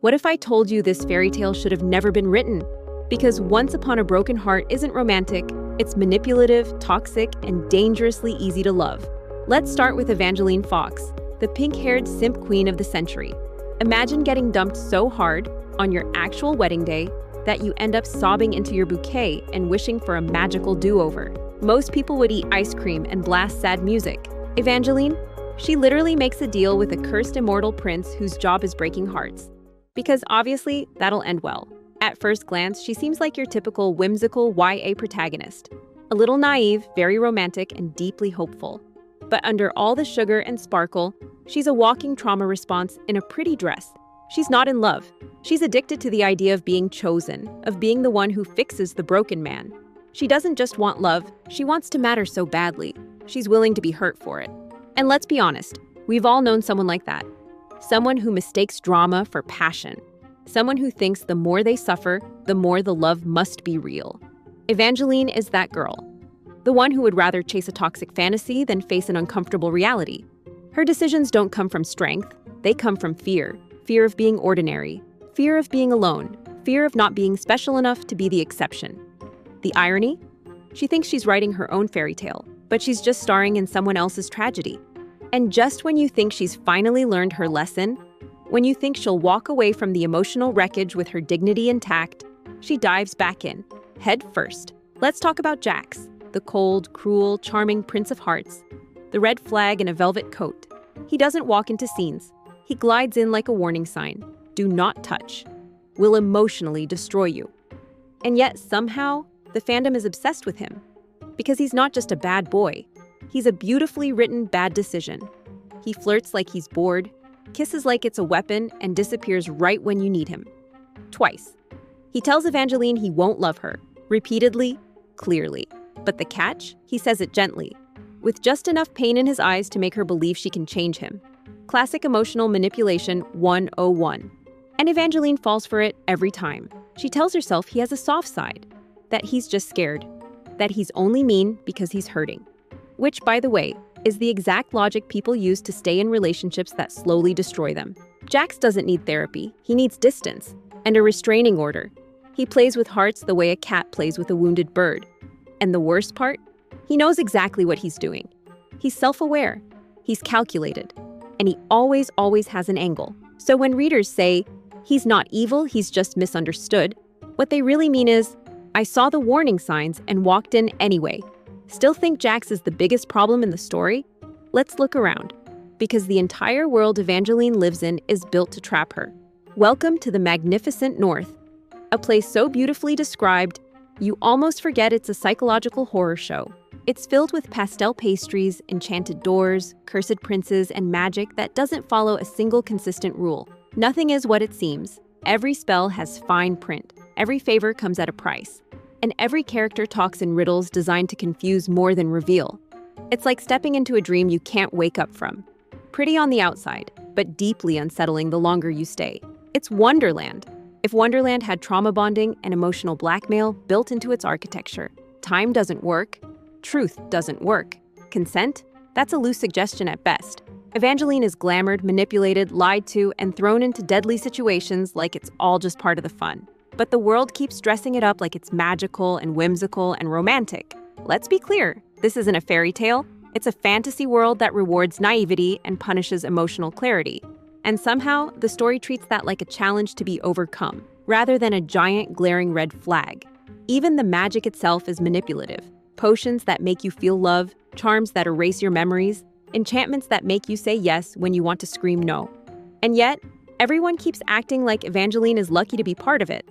What if I told you this fairy tale should have never been written? Because Once Upon a Broken Heart isn't romantic, it's manipulative, toxic, and dangerously easy to love. Let's start with Evangeline Fox, the pink-haired simp queen of the century. Imagine getting dumped so hard on your actual wedding day that you end up sobbing into your bouquet and wishing for a magical do-over. Most people would eat ice cream and blast sad music. Evangeline, she literally makes a deal with a cursed immortal prince whose job is breaking hearts. Because obviously, that'll end well. At first glance, she seems like your typical whimsical YA protagonist. A little naive, very romantic, and deeply hopeful. But under all the sugar and sparkle, she's a walking trauma response in a pretty dress. She's not in love. She's addicted to the idea of being chosen, of being the one who fixes the broken man. She doesn't just want love, she wants to matter so badly. She's willing to be hurt for it. And let's be honest, we've all known someone like that. Someone who mistakes drama for passion. Someone who thinks the more they suffer, the more the love must be real. Evangeline is that girl. The one who would rather chase a toxic fantasy than face an uncomfortable reality. Her decisions don't come from strength, they come from fear. Fear of being ordinary, fear of being alone, fear of not being special enough to be the exception. The irony? She thinks she's writing her own fairy tale, but she's just starring in someone else's tragedy. And just when you think she's finally learned her lesson, when you think she'll walk away from the emotional wreckage with her dignity intact, she dives back in, head first. Let's talk about Jax, the cold, cruel, charming Prince of Hearts, the red flag in a velvet coat. He doesn't walk into scenes. He glides in like a warning sign. Do not touch. Will emotionally destroy you. And yet, somehow, the fandom is obsessed with him. Because he's not just a bad boy. He's a beautifully written bad decision. He flirts like he's bored, kisses like it's a weapon, and disappears right when you need him. Twice. He tells Evangeline he won't love her. Repeatedly, clearly. But the catch? He says it gently. With just enough pain in his eyes to make her believe she can change him. Classic emotional manipulation 101. And Evangeline falls for it every time. She tells herself he has a soft side, that he's just scared, that he's only mean because he's hurting. Which, by the way, is the exact logic people use to stay in relationships that slowly destroy them. Jax doesn't need therapy, he needs distance and a restraining order. He plays with hearts the way a cat plays with a wounded bird. And the worst part? He knows exactly what he's doing. He's self-aware, he's calculated. And he always has an angle. So when readers say, he's not evil, he's just misunderstood, what they really mean is, I saw the warning signs and walked in anyway. Still think Jax is the biggest problem in the story? Let's look around. Because the entire world Evangeline lives in is built to trap her. Welcome to the magnificent North. A place so beautifully described, you almost forget it's a psychological horror show. It's filled with pastel pastries, enchanted doors, cursed princes, and magic that doesn't follow a single consistent rule. Nothing is what it seems. Every spell has fine print. Every favor comes at a price. And every character talks in riddles designed to confuse more than reveal. It's like stepping into a dream you can't wake up from. Pretty on the outside, but deeply unsettling the longer you stay. It's Wonderland. If Wonderland had trauma bonding and emotional blackmail built into its architecture, time doesn't work. Truth doesn't work. Consent? That's a loose suggestion at best. Evangeline is glamored, manipulated, lied to, and thrown into deadly situations like it's all just part of the fun. But the world keeps dressing it up like it's magical and whimsical and romantic. Let's be clear, this isn't a fairy tale. It's a fantasy world that rewards naivety and punishes emotional clarity. And somehow, the story treats that like a challenge to be overcome, rather than a giant glaring red flag. Even the magic itself is manipulative. Potions that make you feel love, charms that erase your memories, enchantments that make you say yes when you want to scream no. And yet, everyone keeps acting like Evangeline is lucky to be part of it.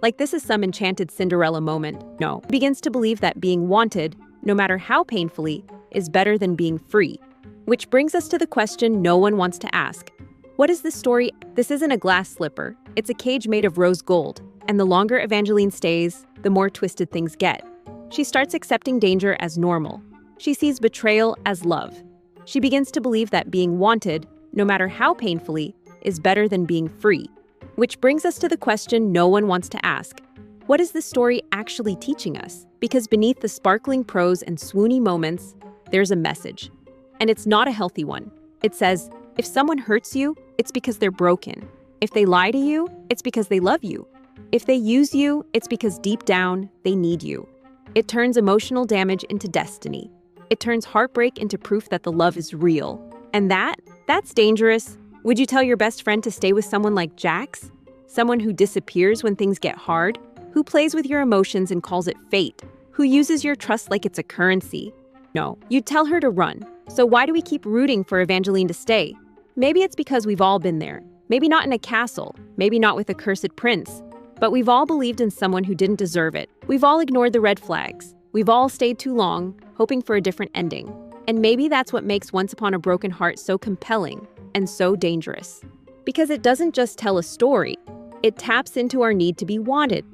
Like this is some enchanted Cinderella moment. No. Begins to believe that being wanted, no matter how painfully, is better than being free. Which brings us to the question no one wants to ask. What is this story? This isn't a glass slipper. It's a cage made of rose gold. And the longer Evangeline stays, the more twisted things get. She starts accepting danger as normal. She sees betrayal as love. She begins to believe that being wanted, no matter how painfully, is better than being free. Which brings us to the question no one wants to ask. What is this story actually teaching us? Because beneath the sparkling prose and swoony moments, there's a message. And it's not a healthy one. It says, if someone hurts you, it's because they're broken. If they lie to you, it's because they love you. If they use you, it's because deep down, they need you. It turns emotional damage into destiny. It turns heartbreak into proof that the love is real. And that's dangerous. Would you tell your best friend to stay with someone like Jax? Someone who disappears when things get hard? Who plays with your emotions and calls it fate? Who uses your trust like it's a currency? No, you'd tell her to run. So why do we keep rooting for Evangeline to stay? Maybe it's because we've all been there. Maybe not in a castle, maybe not with a cursed prince. But we've all believed in someone who didn't deserve it. We've all ignored the red flags. We've all stayed too long, hoping for a different ending. And maybe that's what makes Once Upon a Broken Heart so compelling and so dangerous. Because it doesn't just tell a story, it taps into our need to be wanted,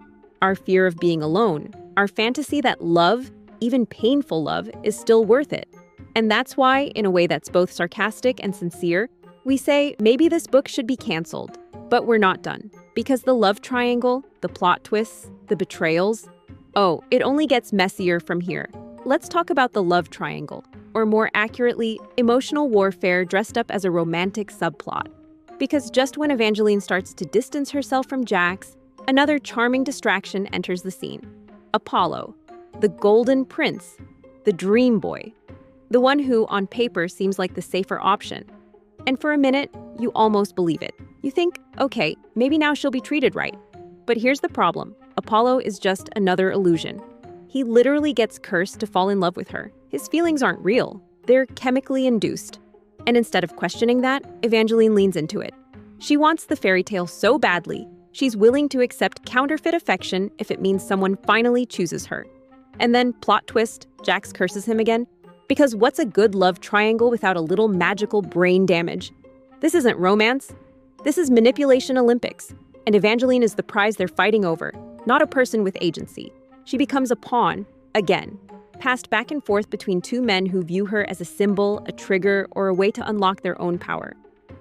our fear of being alone, our fantasy that love, even painful love, is still worth it. And that's why, in a way that's both sarcastic and sincere, we say maybe this book should be canceled. But we're not done. Because the love triangle, the plot twists, the betrayals, oh, it only gets messier from here. Let's talk about the love triangle, or more accurately, emotional warfare dressed up as a romantic subplot. Because just when Evangeline starts to distance herself from Jax, another charming distraction enters the scene. Apollo, the golden prince, the dream boy, the one who, on paper, seems like the safer option. And for a minute, you almost believe it. You think, okay, maybe now she'll be treated right. But here's the problem. Apollo is just another illusion. He literally gets cursed to fall in love with her. His feelings aren't real. They're chemically induced. And instead of questioning that, Evangeline leans into it. She wants the fairy tale so badly, she's willing to accept counterfeit affection if it means someone finally chooses her. And then, plot twist, Jax curses him again. Because what's a good love triangle without a little magical brain damage? This isn't romance. This is manipulation Olympics. And Evangeline is the prize they're fighting over, not a person with agency. She becomes a pawn, again, passed back and forth between two men who view her as a symbol, a trigger, or a way to unlock their own power.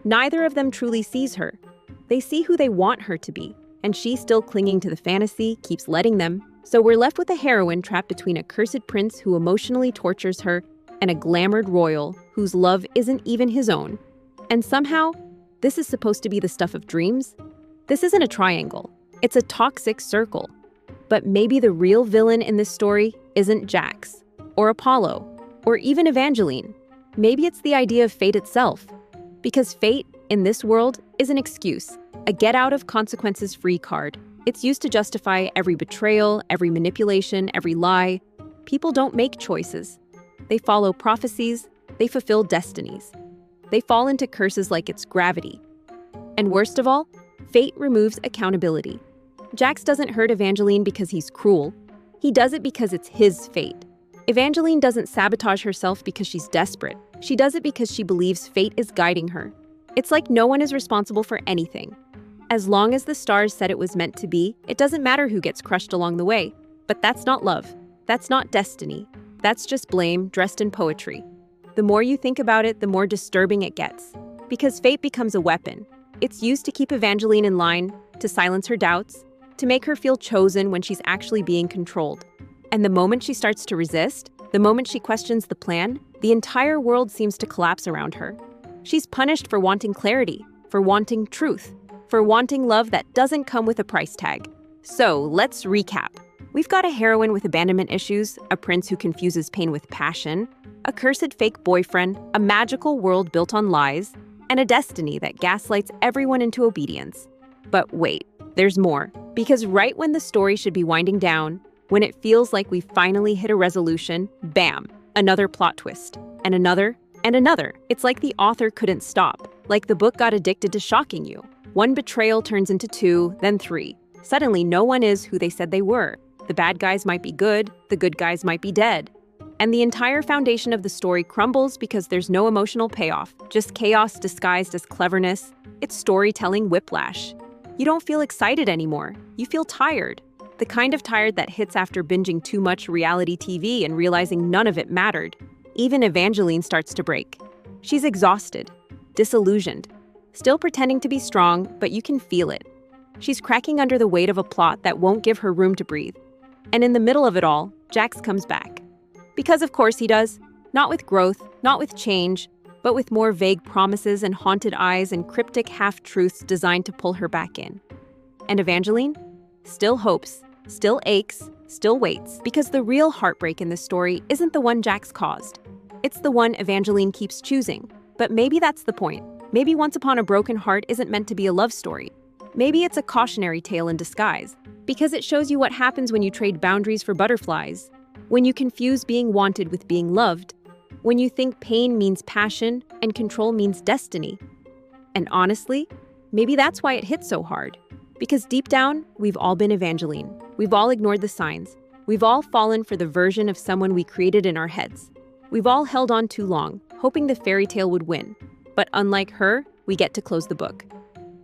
Neither of them truly sees her. They see who they want her to be, and she, still clinging to the fantasy, keeps letting them. So we're left with a heroine trapped between a cursed prince who emotionally tortures her and a glamored royal whose love isn't even his own. And somehow, this is supposed to be the stuff of dreams? This isn't a triangle. It's a toxic circle. But maybe the real villain in this story isn't Jax, or Apollo, or even Evangeline. Maybe it's the idea of fate itself. Because fate, in this world, is an excuse, a get-out-of-consequences-free card. It's used to justify every betrayal, every manipulation, every lie. People don't make choices. They follow prophecies, they fulfill destinies. They fall into curses like it's gravity. And worst of all, fate removes accountability. Jax doesn't hurt Evangeline because he's cruel. He does it because it's his fate. Evangeline doesn't sabotage herself because she's desperate. She does it because she believes fate is guiding her. It's like no one is responsible for anything. As long as the stars said it was meant to be, it doesn't matter who gets crushed along the way. But that's not love. That's not destiny. That's just blame dressed in poetry. The more you think about it, the more disturbing it gets. Because fate becomes a weapon. It's used to keep Evangeline in line, to silence her doubts, to make her feel chosen when she's actually being controlled. And the moment she starts to resist, the moment she questions the plan, the entire world seems to collapse around her. She's punished for wanting clarity, for wanting truth, for wanting love that doesn't come with a price tag. So, let's recap. We've got a heroine with abandonment issues, a prince who confuses pain with passion, a cursed fake boyfriend, a magical world built on lies, and a destiny that gaslights everyone into obedience. But wait, there's more. Because right when the story should be winding down, when it feels like we've finally hit a resolution, bam, another plot twist, and another, and another. It's like the author couldn't stop, like the book got addicted to shocking you. One betrayal turns into 2, then 3. Suddenly, no one is who they said they were. The bad guys might be good, the good guys might be dead. And the entire foundation of the story crumbles because there's no emotional payoff, just chaos disguised as cleverness. It's storytelling whiplash. You don't feel excited anymore. You feel tired. The kind of tired that hits after binging too much reality TV and realizing none of it mattered. Even Evangeline starts to break. She's exhausted, disillusioned, still pretending to be strong, but you can feel it. She's cracking under the weight of a plot that won't give her room to breathe. And in the middle of it all, Jax comes back. Because of course he does. Not with growth, not with change, but with more vague promises and haunted eyes and cryptic half-truths designed to pull her back in. And Evangeline still hopes, still aches, still waits, because the real heartbreak in this story isn't the one Jax caused. It's the one Evangeline keeps choosing. But maybe that's the point. Maybe Once Upon a Broken Heart isn't meant to be a love story. Maybe it's a cautionary tale in disguise, because it shows you what happens when you trade boundaries for butterflies, when you confuse being wanted with being loved, when you think pain means passion and control means destiny. And honestly, maybe that's why it hits so hard. Because deep down, we've all been Evangeline. We've all ignored the signs. We've all fallen for the version of someone we created in our heads. We've all held on too long, hoping the fairy tale would win. But unlike her, we get to close the book.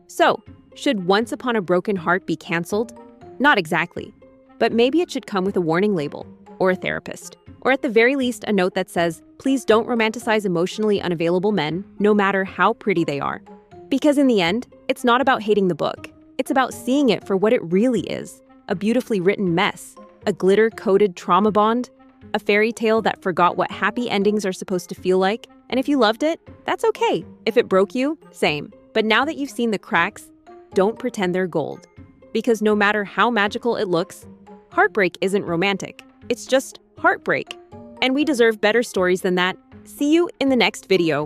So, should Once Upon a Broken Heart be canceled? Not exactly. But maybe it should come with a warning label, or a therapist. Or at the very least, a note that says, please don't romanticize emotionally unavailable men, no matter how pretty they are. Because in the end, it's not about hating the book. It's about seeing it for what it really is. A beautifully written mess. A glitter-coated trauma bond. A fairy tale that forgot what happy endings are supposed to feel like. And if you loved it, that's okay. If it broke you, same. But now that you've seen the cracks, don't pretend they're gold. Because no matter how magical it looks, heartbreak isn't romantic. It's just heartbreak. And we deserve better stories than that. See you in the next video.